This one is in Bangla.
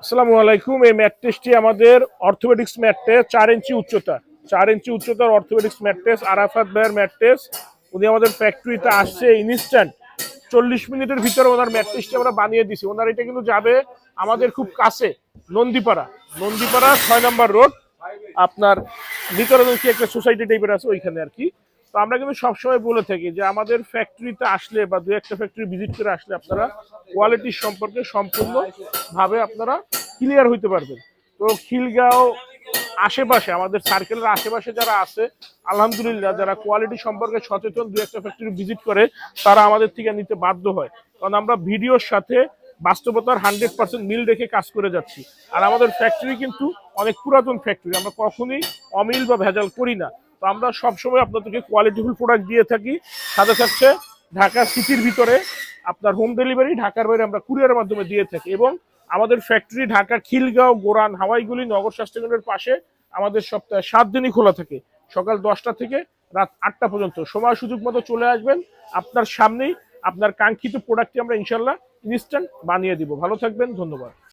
আসসালামু আলাইকুম। এই ম্যাট্রেসটি আমাদের অর্থোপেডিক্স ম্যাট্রেস, 4 ইঞ্চি উচ্চতা, 4 ইঞ্চি উচ্চতার অর্থোপেডিক্স ম্যাট্রেস, আরাফাত ভাইয়ের ম্যাট্রেস। উনি আমাদের ফ্যাক্টরিতে আসছে ইনস্ট্যান্ট 40 মিনিটের ভিতরে ওনার ম্যাট্রেসটি আমরা বানিয়ে দিছি। ওনার এটা কিন্তু যাবে আমাদের খুব কাছে, নন্দীপাড়া, 6 নম্বর রোড, আপনার ভিতরে কি একটা সোসাইটি টাইপের আছে ওইখানে আর কি। তো আমরা কিন্তু সবসময় বলে থাকি যে আমাদের ফ্যাক্টরিতে আসলে বা দু একটা ফ্যাক্টরি ভিজিট করে আসলে আপনারা কোয়ালিটির সম্পর্কে সম্পূর্ণভাবে আপনারা ক্লিয়ার হইতে পারবেন। তো খিলগাঁও আশেপাশে, আমাদের সার্কেলের আশেপাশে যারা আছে, আলহামদুলিল্লাহ যারা কোয়ালিটি সম্পর্কে সচেতন, দু একটা ফ্যাক্টরি ভিজিট করে, তারা আমাদের থেকে নিতে বাধ্য হয়। কারণ আমরা ভিডিওর সাথে বাস্তবতার 100% মিল রেখে কাজ করে যাচ্ছি। আর আমাদের ফ্যাক্টরি কিন্তু অনেক পুরাতন ফ্যাক্টরি, আমরা কখনোই অমিল বা ভেজাল করি না। তো আমরা সবসময় আপনাদেরকে কোয়ালিটিফুল প্রোডাক্ট দিয়ে থাকি। সাথে থাকছে ঢাকা সিটির ভিতরে আপনার হোম ডেলিভারি, ঢাকার বাইরে আমরা কুরিয়ারের মাধ্যমে দিয়ে থাকি। এবং আমাদের ফ্যাক্টরি ঢাকা খিলগাঁও, গোরান, হাওয়াইগুলি নগর স্বাস্থ্যকেন্দ্রের পাশে। আমাদের সপ্তাহে 7 দিনই খোলা থাকে, সকাল 10টা থেকে রাত 8টা পর্যন্ত। সময় সুযোগ মতো চলে আসবেন, আপনার সামনেই আপনার কাঙ্ক্ষিত প্রোডাক্টটি আমরা ইনশাল্লাহ ইনস্ট্যান্ট বানিয়ে দিব। ভালো থাকবেন, ধন্যবাদ।